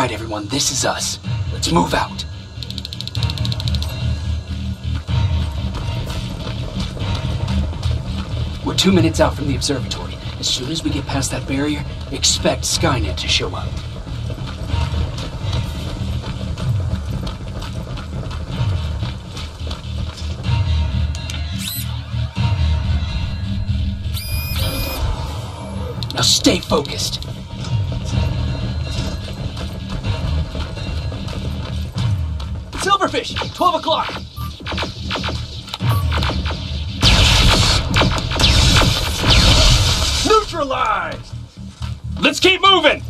right, everyone, this is us. Let's move out. We're 2 minutes out from the observatory. As soon as we get past that barrier, expect Skynet to show up. Now stay focused. Silverfish, 12 o'clock. Neutralized! Let's keep moving!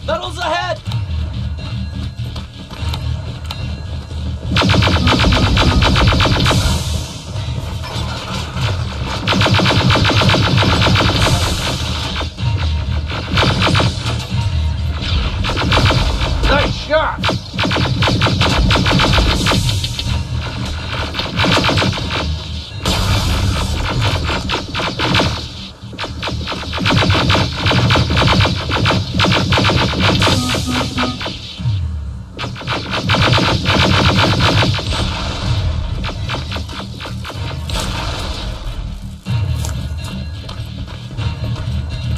Metals ahead! Nice shot!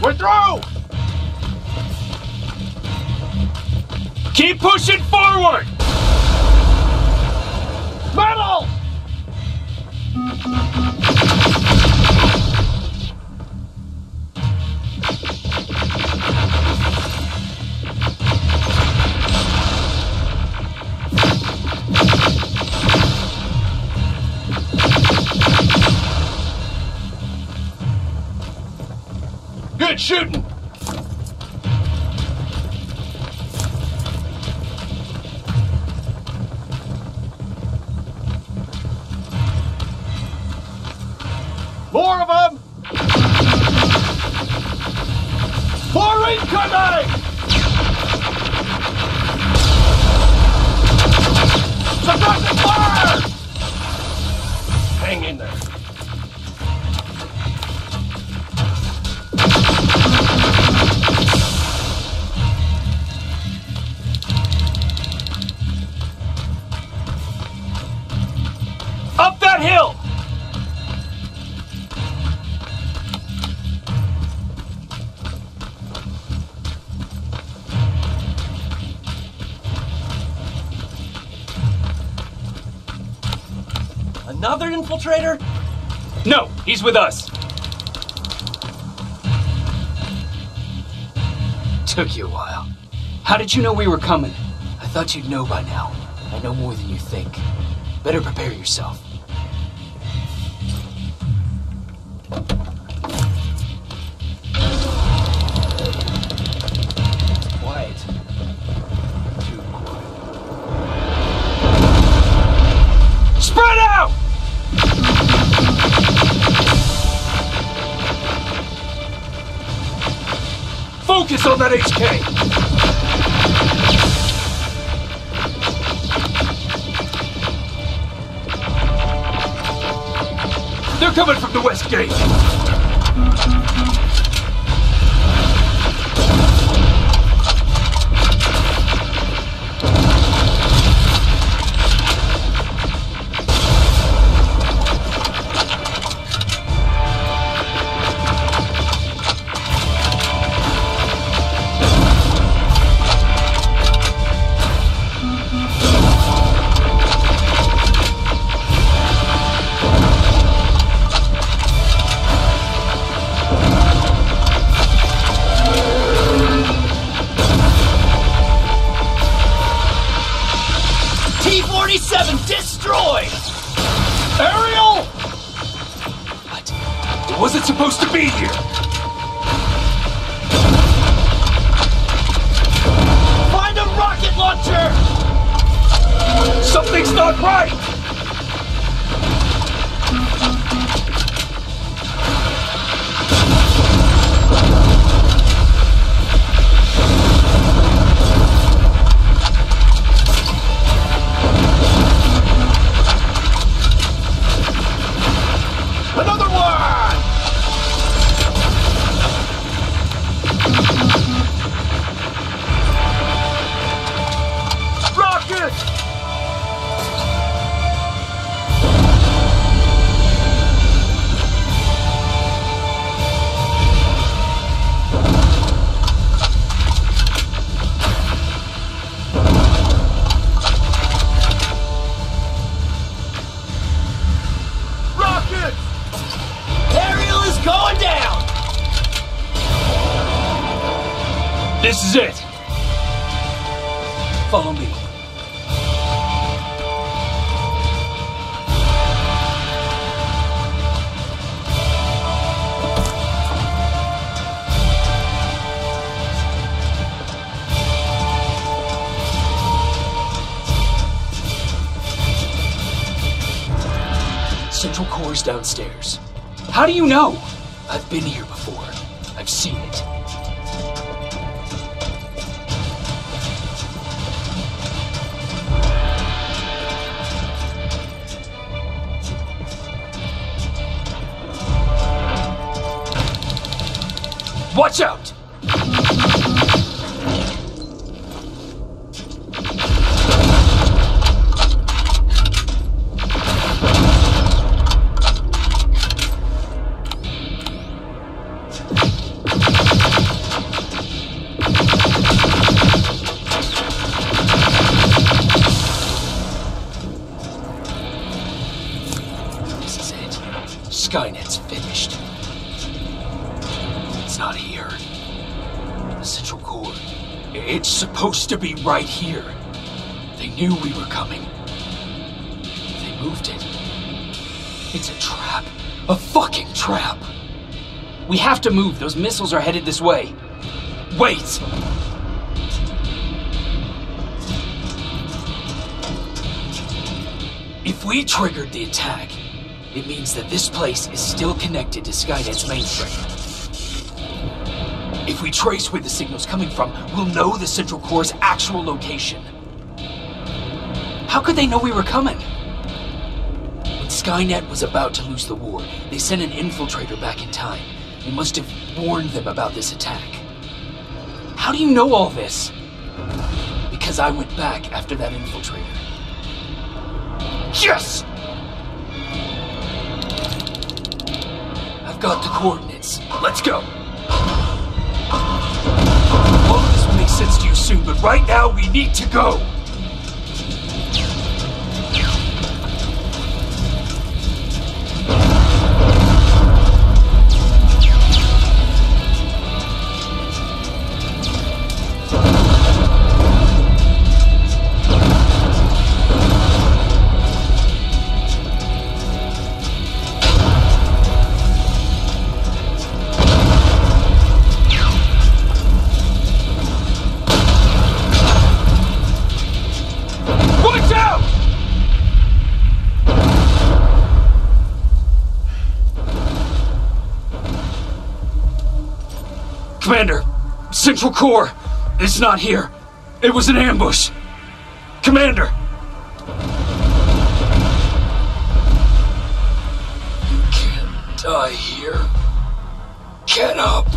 We're through! Keep pushing forward! Metal! Good shooting! More of them! More incoming! Suppressing fire! Hang in there. Up that hill! Another infiltrator? No, he's with us. Took you a while. How did you know we were coming? I thought you'd know by now. I know more than you think. Better prepare yourself. Quiet. Too quiet. Spread out! Focus on that HK! They're coming from the west gate! Destroyed! Ariel! What? It wasn't supposed to be here! Find a rocket launcher! Something's not right! This is it. Follow me. Central core's downstairs. How do you know? I've been here before. I've seen it. Watch out! This is it. Skynet's finished. It's not here. The central core. It's supposed to be right here. They knew we were coming. They moved it. It's a trap. A fucking trap. We have to move. Those missiles are headed this way. Wait! If we triggered the attack, it means that this place is still connected to Skynet's mainframe. If we trace where the signal's coming from, we'll know the central core's actual location. How could they know we were coming? When Skynet was about to lose the war, they sent an infiltrator back in time. They must have warned them about this attack. How do you know all this? Because I went back after that infiltrator. Yes! I've got the coordinates. Let's go. All of this will make sense to you soon, but right now we need to go. Commander, Central Core is not here. It was an ambush. Commander! You can't die here. Get up!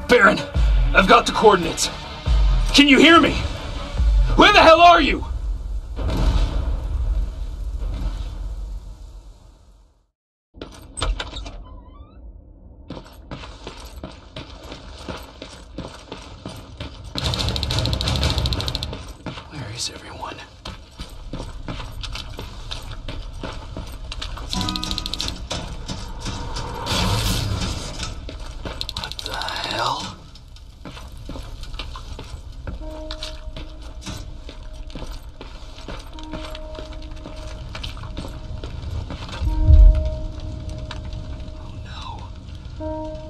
Baron, I've got the coordinates. Can you hear me? Where the hell are you? Where is everyone? What the hell?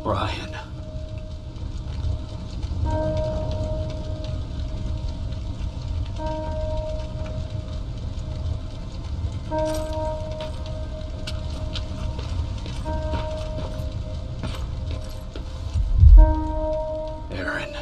Brian. Aaron.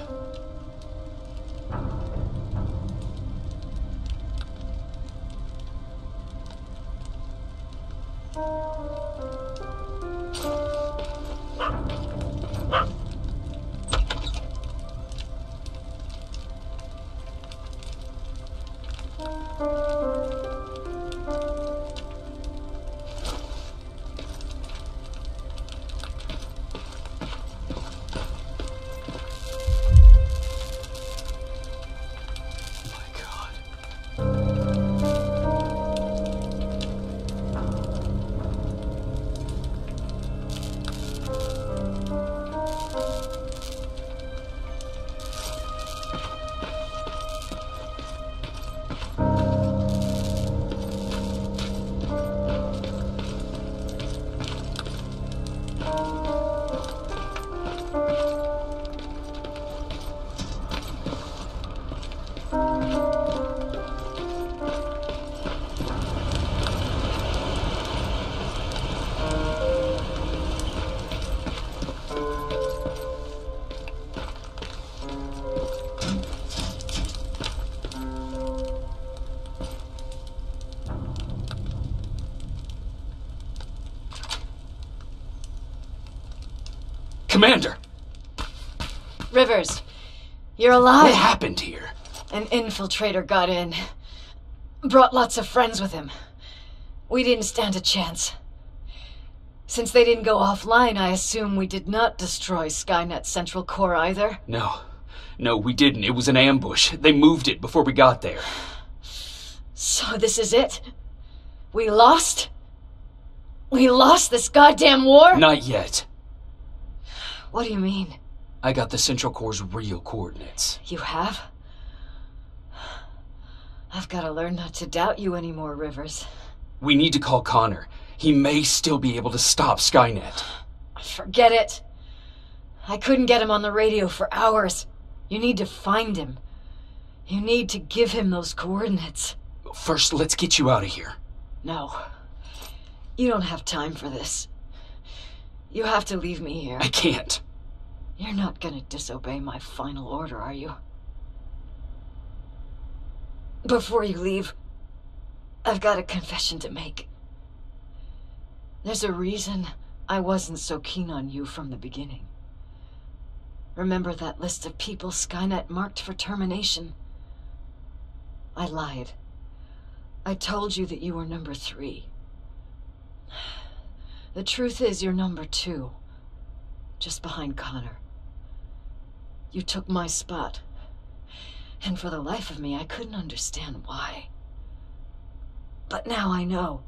Commander! Rivers, you're alive. What happened here? An infiltrator got in. Brought lots of friends with him. We didn't stand a chance. Since they didn't go offline, I assume we did not destroy Skynet's central core either? No, we didn't. It was an ambush. They moved it before we got there. So this is it? We lost? We lost this goddamn war? Not yet. What do you mean? I got the central core's real coordinates. You have? I've got to learn not to doubt you anymore, Rivers. We need to call Connor. He may still be able to stop Skynet. Forget it. I couldn't get him on the radio for hours. You need to find him. You need to give him those coordinates. First, let's get you out of here. No. You don't have time for this. You have to leave me here. I can't. You're not gonna disobey my final order, are you? Before you leave, I've got a confession to make. There's a reason I wasn't so keen on you from the beginning. Remember that list of people Skynet marked for termination? I lied. I told you that you were number 3. The truth is you're number 2, just behind Connor. You took my spot, and for the life of me, I couldn't understand why. But now I know.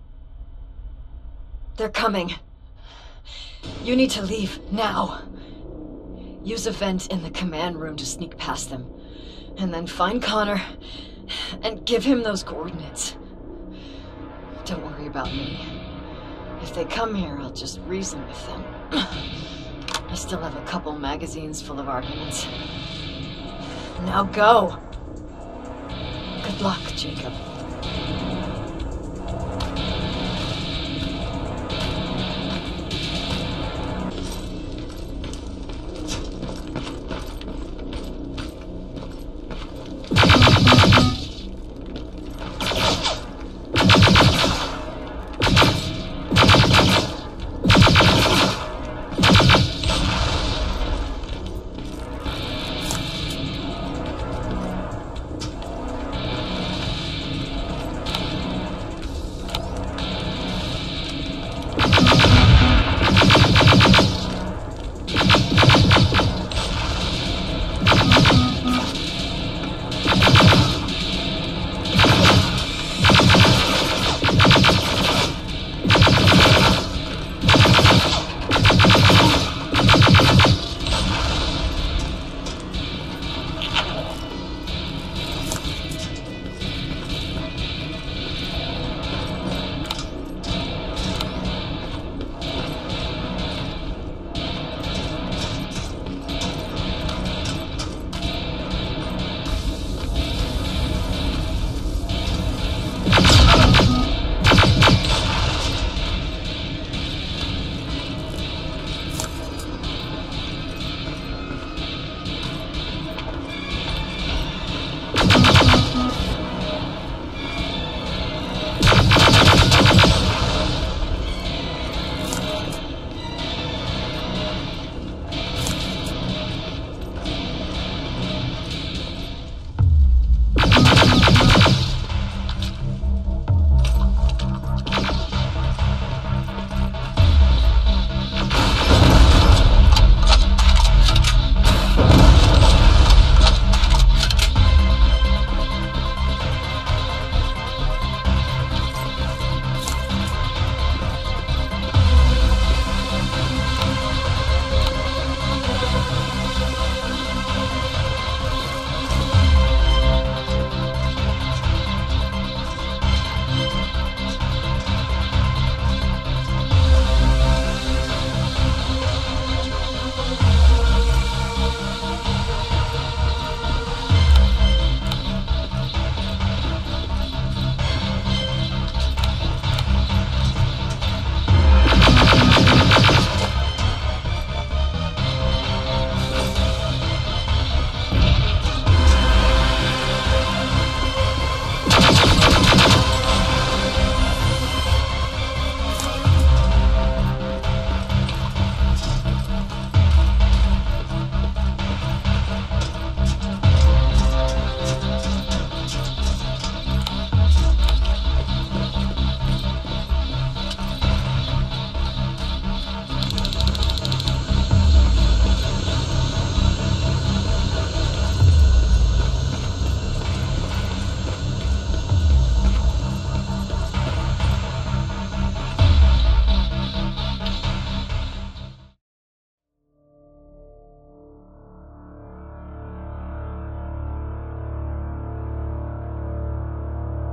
They're coming. You need to leave, now. Use a vent in the command room to sneak past them, and then find Connor, and give him those coordinates. Don't worry about me. If they come here, I'll just reason with them. I still have a couple magazines full of arguments. Now go! Good luck, Jacob.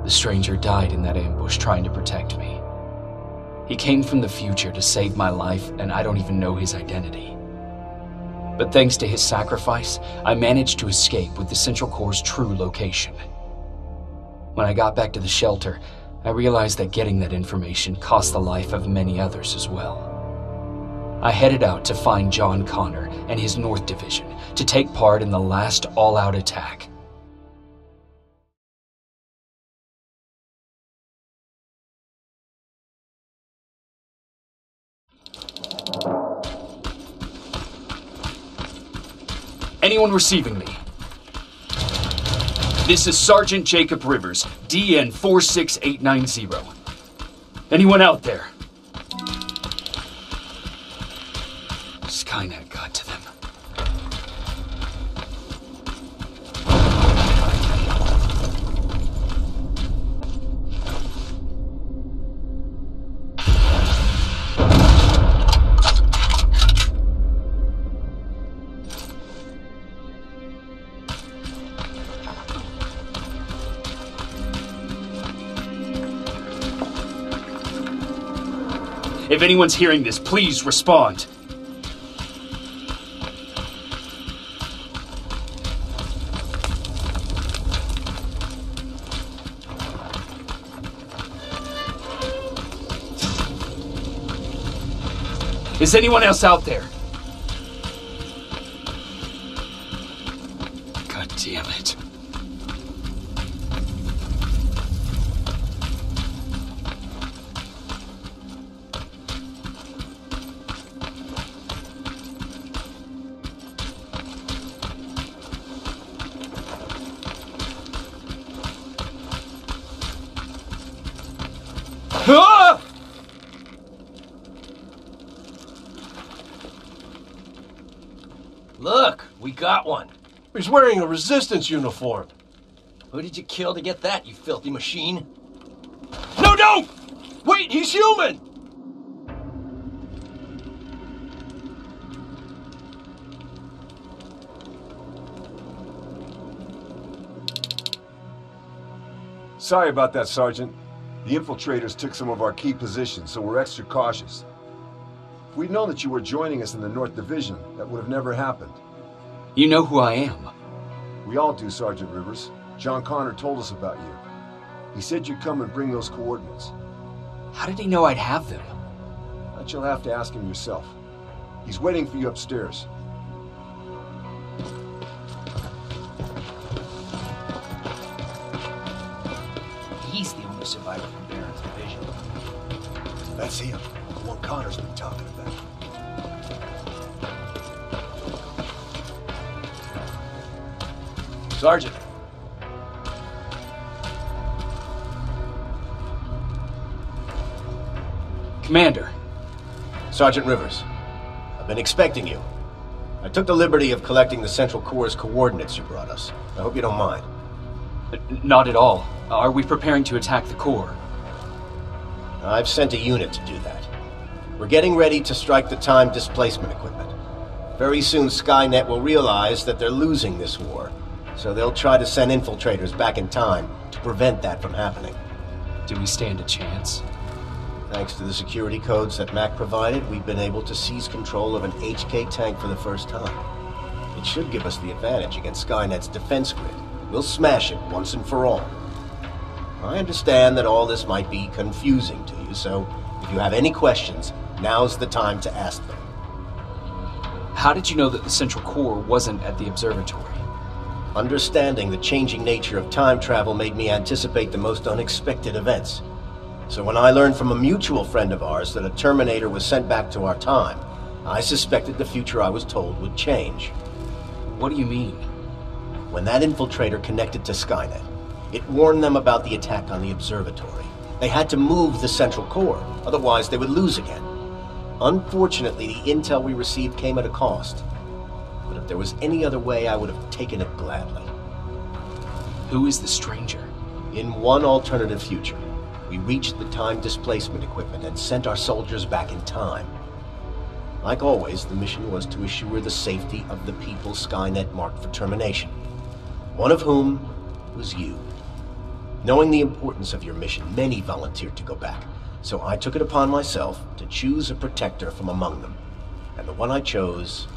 The stranger died in that ambush trying to protect me. He came from the future to save my life, and I don't even know his identity. But thanks to his sacrifice, I managed to escape with the Central Core's true location. When I got back to the shelter, I realized that getting that information cost the life of many others as well. I headed out to find John Connor and his North Division to take part in the last all-out attack. Anyone receiving me? This is Sergeant Jacob Rivers, DN 46890. Anyone out there? Skynet got to them. If anyone's hearing this, please respond. Is anyone else out there? God damn it. Ah! Look, we got one. He's wearing a resistance uniform. Who did you kill to get that, you filthy machine? No, don't! Wait, he's human! Sorry about that, Sergeant. The infiltrators took some of our key positions, so we're extra cautious. If we'd known that you were joining us in the North Division, that would have never happened. You know who I am. We all do, Sergeant Rivers. John Connor told us about you. He said you'd come and bring those coordinates. How did he know I'd have them? That you'll have to ask him yourself. He's waiting for you upstairs. He's the only survivor from Baron's division. That's him. The one Connor's been talking about. Sergeant. Commander. Sergeant Rivers. I've been expecting you. I took the liberty of collecting the Central Core's coordinates you brought us. I hope you don't mind. Not at all. Are we preparing to attack the core? I've sent a unit to do that. We're getting ready to strike the time displacement equipment. Very soon Skynet will realize that they're losing this war, so they'll try to send infiltrators back in time to prevent that from happening. Do we stand a chance? Thanks to the security codes that Mac provided, we've been able to seize control of an HK tank for the first time. It should give us the advantage against Skynet's defense grid. We'll smash it once and for all. I understand that all this might be confusing to you, so if you have any questions, now's the time to ask them. How did you know that the Central Core wasn't at the observatory? Understanding the changing nature of time travel made me anticipate the most unexpected events. So when I learned from a mutual friend of ours that a Terminator was sent back to our time, I suspected the future I was told would change. What do you mean? When that infiltrator connected to Skynet, it warned them about the attack on the observatory. They had to move the Central Core, otherwise they would lose again. Unfortunately, the intel we received came at a cost. But if there was any other way, I would have taken it gladly. Who is the stranger? In one alternative future, we reached the time displacement equipment and sent our soldiers back in time. Like always, the mission was to assure the safety of the people Skynet marked for termination. One of whom was you. Knowing the importance of your mission, many volunteered to go back. So I took it upon myself to choose a protector from among them. And the one I chose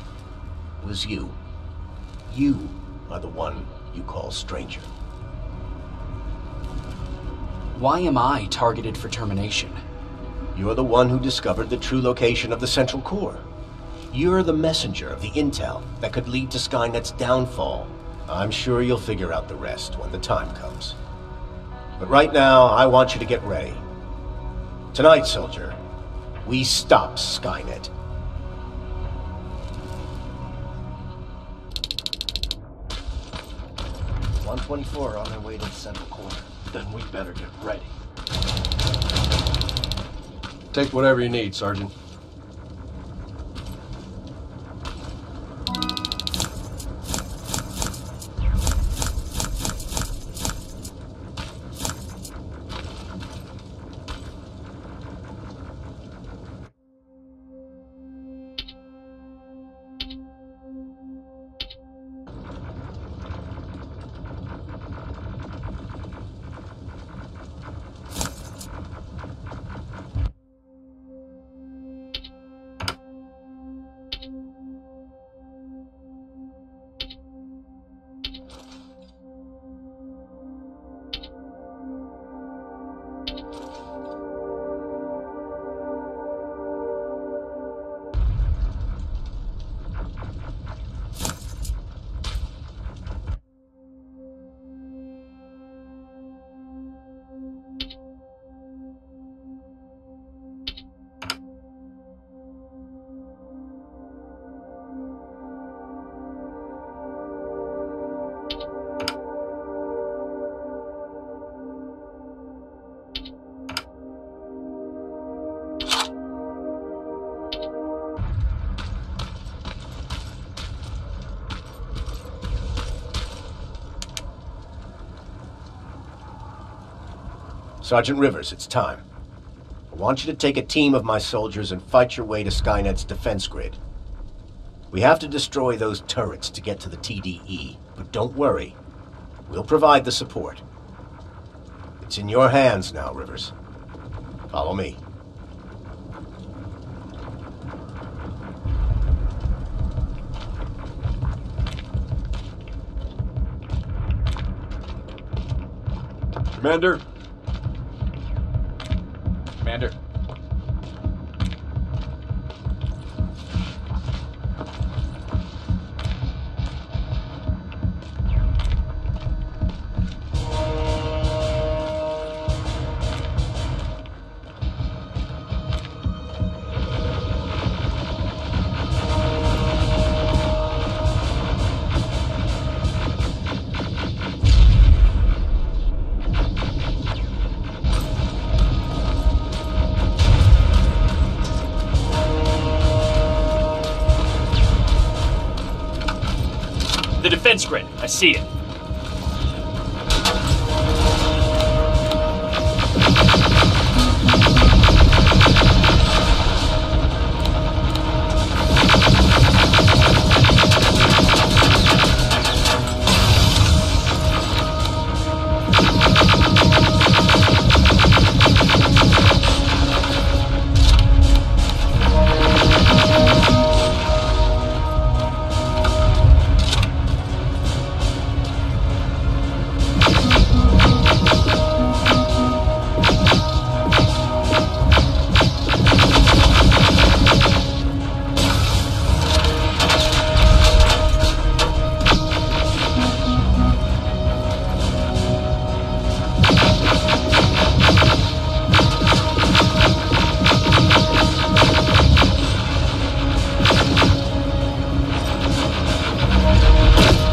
was you. You are the one you call stranger. Why am I targeted for termination? You're the one who discovered the true location of the Central Core. You're the messenger of the intel that could lead to Skynet's downfall. I'm sure you'll figure out the rest when the time comes. But right now, I want you to get ready. Tonight, soldier, we stop Skynet. "124 on their way to the Central Core." Then we better get ready. Take whatever you need, Sergeant. Sergeant Rivers, it's time. I want you to take a team of my soldiers and fight your way to Skynet's defense grid. We have to destroy those turrets to get to the TDE, but don't worry. We'll provide the support. It's in your hands now, Rivers. Follow me. Commander? Commander. The defense grid. I see it.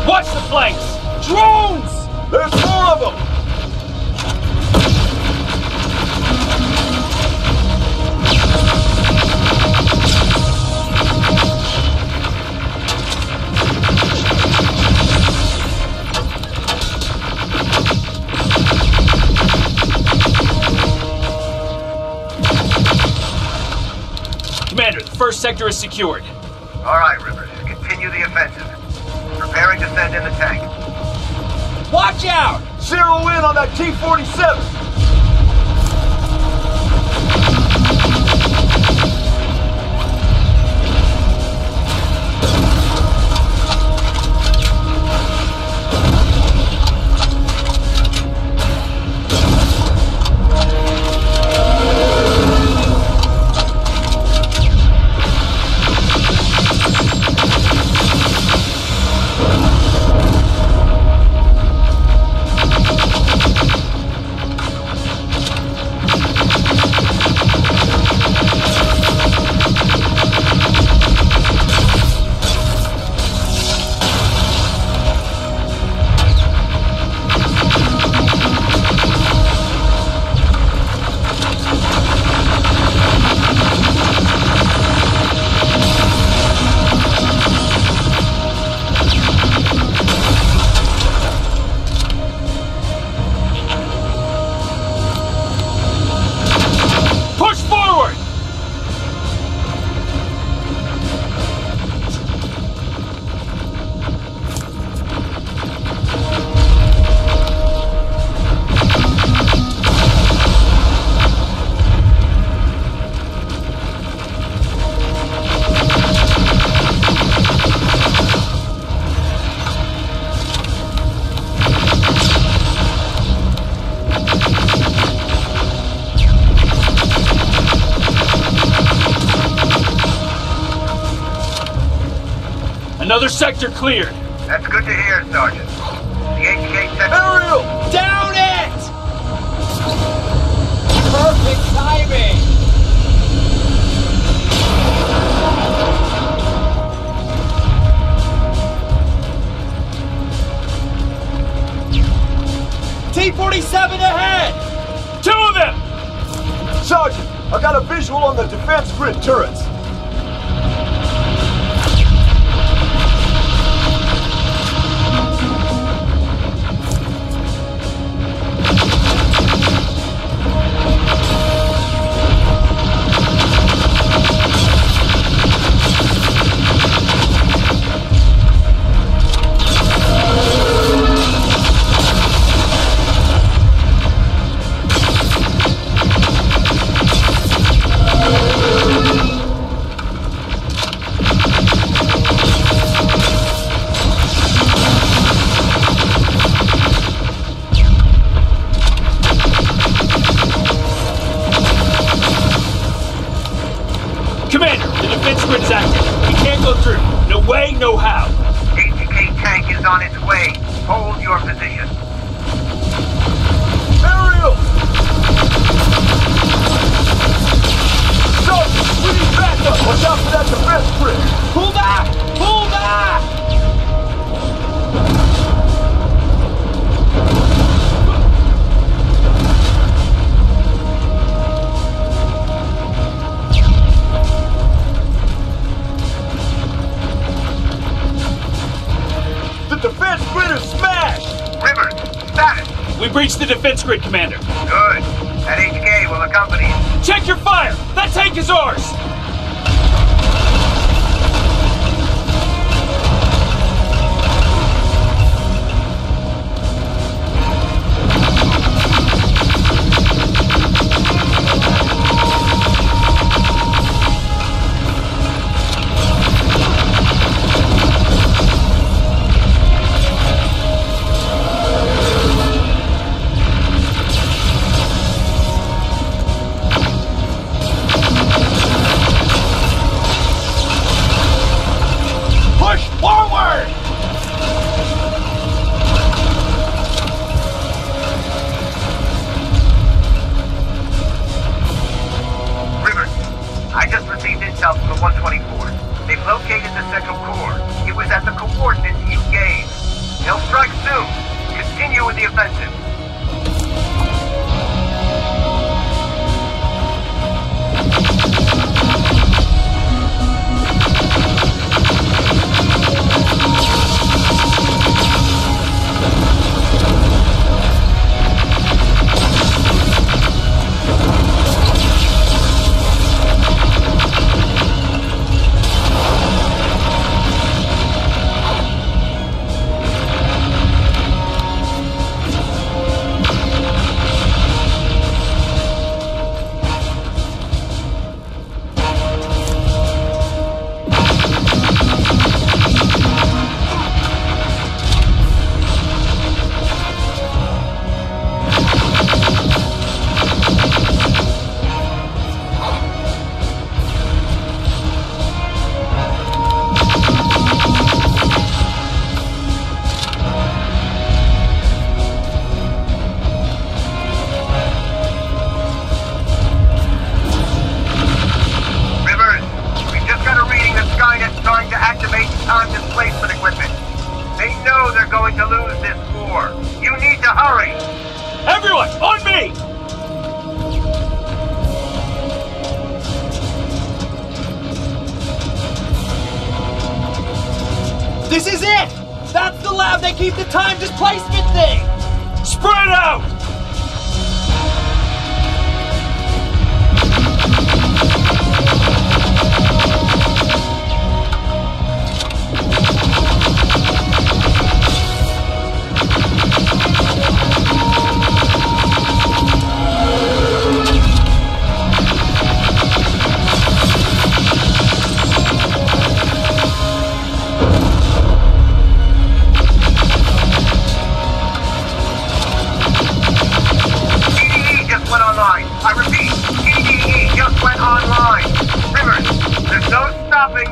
Watch the flanks! Drones! There's more of them! Commander, the first sector is secured. All right, Rivers. Continue the offensive. Preparing to send in the tank. Watch out! Zero in on that T-47! Another sector cleared. That's good to hear, Sergeant. The HK sector... Ariel! Down it! Perfect timing! T-47 ahead! Two of them! Sergeant, I got a visual on the defense grid turrets. Commander, the defense grid's active. We can't go through. No way, no how. HK tank is on its way. Hold your position. Ariel! Sergeant, we need backup! Watch out for that defense grid! Pull back! Pull back! The defense grid is smashed! Rivers, status! We breached the defense grid, Commander. Good. That HK will accompany you. Check your fire! That tank is ours! keep the time displacement thing! Spread out!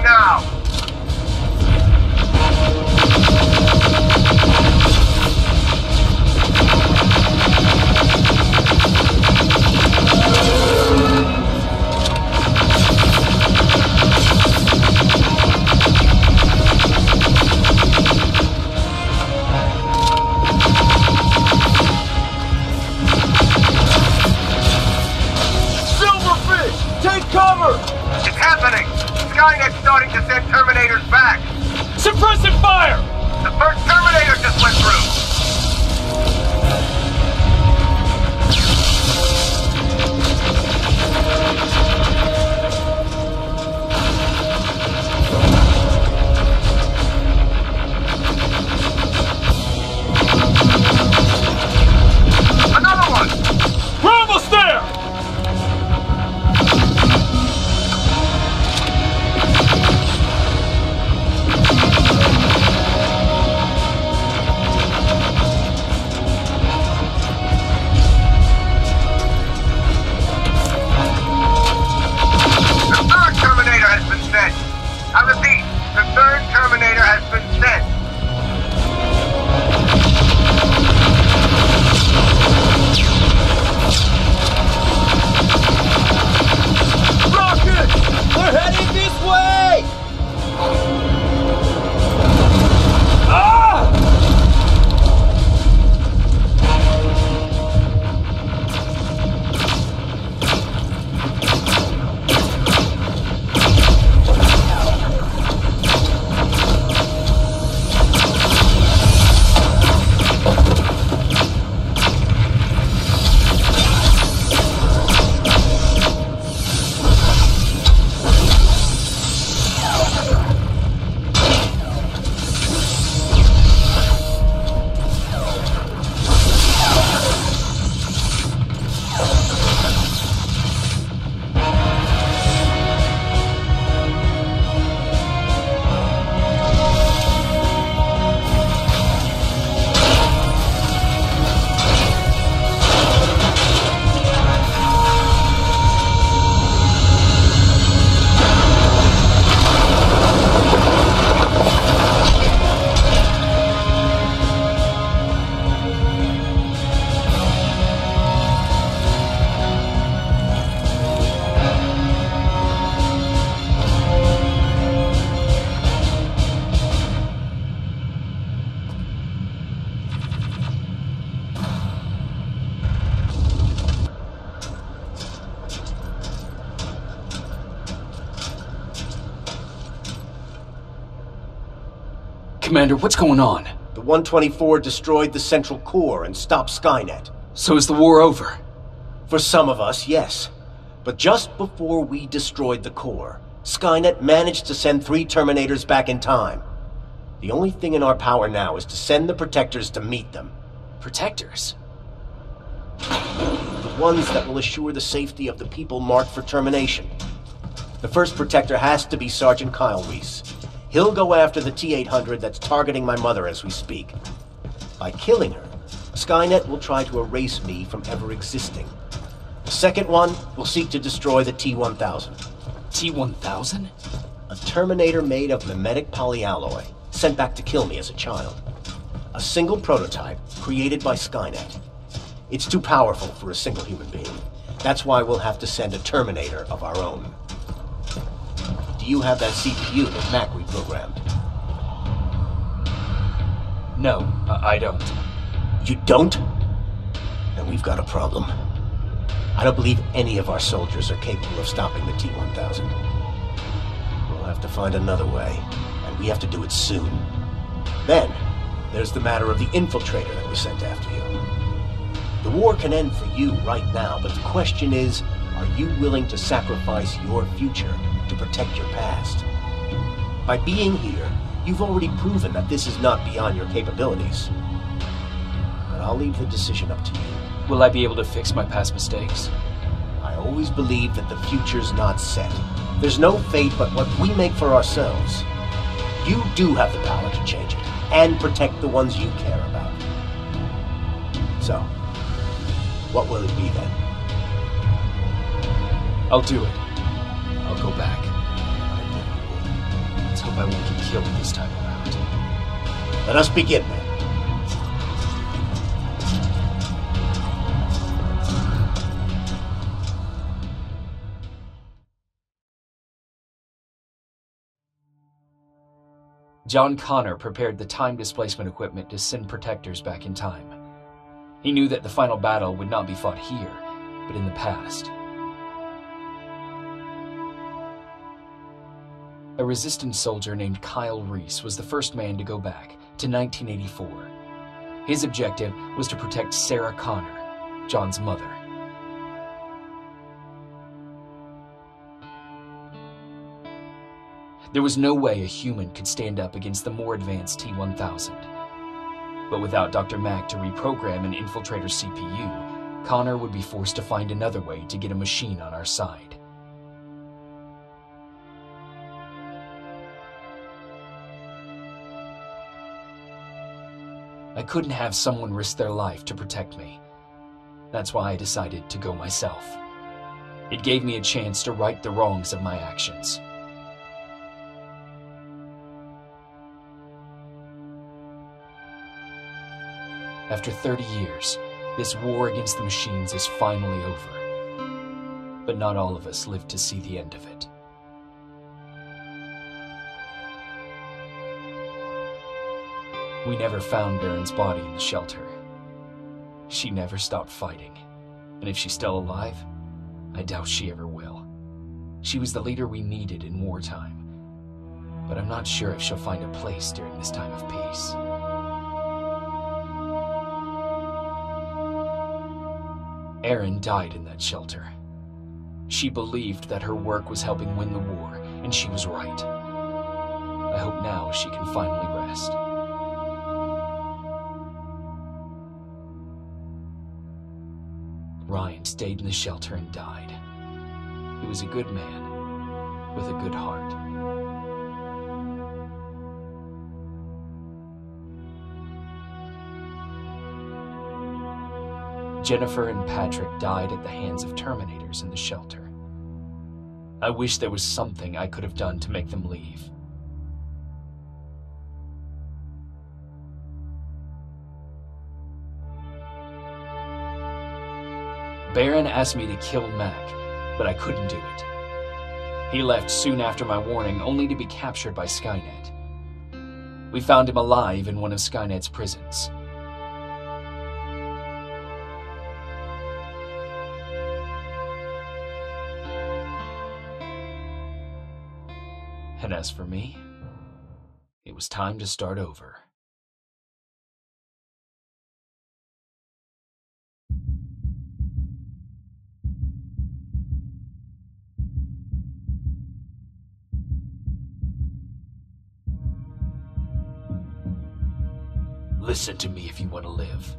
Now! Silverfish! Take cover! It's happening! Skynet's starting to send Terminators back! Suppressive fire! The first Terminator just went through! Another one! We're almost there! I repeat, the third Terminator has been sent. Rocket! They're heading this way! Ah! Commander, what's going on? The 124 destroyed the central core and stopped Skynet. So is the war over? For some of us, yes. But just before we destroyed the core, Skynet managed to send 3 Terminators back in time. The only thing in our power now is to send the Protectors to meet them. Protectors? The ones that will assure the safety of the people marked for termination. The first Protector has to be Sergeant Kyle Reese. He'll go after the T-800 that's targeting my mother as we speak. By killing her, Skynet will try to erase me from ever existing. The second one will seek to destroy the T-1000. T-1000? A Terminator made of mimetic polyalloy, sent back to kill me as a child. A single prototype created by Skynet. It's too powerful for a single human being. That's why we'll have to send a Terminator of our own. Do you have that CPU that Mac reprogrammed? No, I don't. You don't? Then we've got a problem. I don't believe any of our soldiers are capable of stopping the T-1000. We'll have to find another way, and we have to do it soon. Then, There's the matter of the infiltrator that we sent after you. The war can end for you right now, but the question is, are you willing to sacrifice your future to protect your past? By being here, you've already proven that this is not beyond your capabilities. But I'll leave the decision up to you. Will I be able to fix my past mistakes? I always believe that the future's not set. There's no fate but what we make for ourselves. You do have the power to change it, and protect the ones you care about. So, what will it be then? I'll do it. I'll go back. Let's hope I won't get killed this time around. Let us begin then. John Connor prepared the time displacement equipment to send protectors back in time. He knew that the final battle would not be fought here, but in the past. A resistance soldier named Kyle Reese was the first man to go back to 1984. His objective was to protect Sarah Connor, John's mother. There was no way a human could stand up against the more advanced T-1000. But without Dr. Mack to reprogram an infiltrator CPU, Connor would be forced to find another way to get a machine on our side. I couldn't have someone risk their life to protect me. That's why I decided to go myself. It gave me a chance to right the wrongs of my actions. After 30 years, this war against the machines is finally over. But not all of us lived to see the end of it. We never found Baron's body in the shelter. She never stopped fighting. And if she's still alive, I doubt she ever will. She was the leader we needed in wartime. But I'm not sure if she'll find a place during this time of peace. Erin died in that shelter. She believed that her work was helping win the war, and she was right. I hope now she can finally rest. Ryan stayed in the shelter and died. He was a good man, with a good heart. Jennifer and Patrick died at the hands of Terminators in the shelter. I wish there was something I could have done to make them leave. Baron asked me to kill Mac, but I couldn't do it. He left soon after my warning, only to be captured by Skynet. We found him alive in one of Skynet's prisons. And as for me, it was time to start over. Listen to me if you want to live.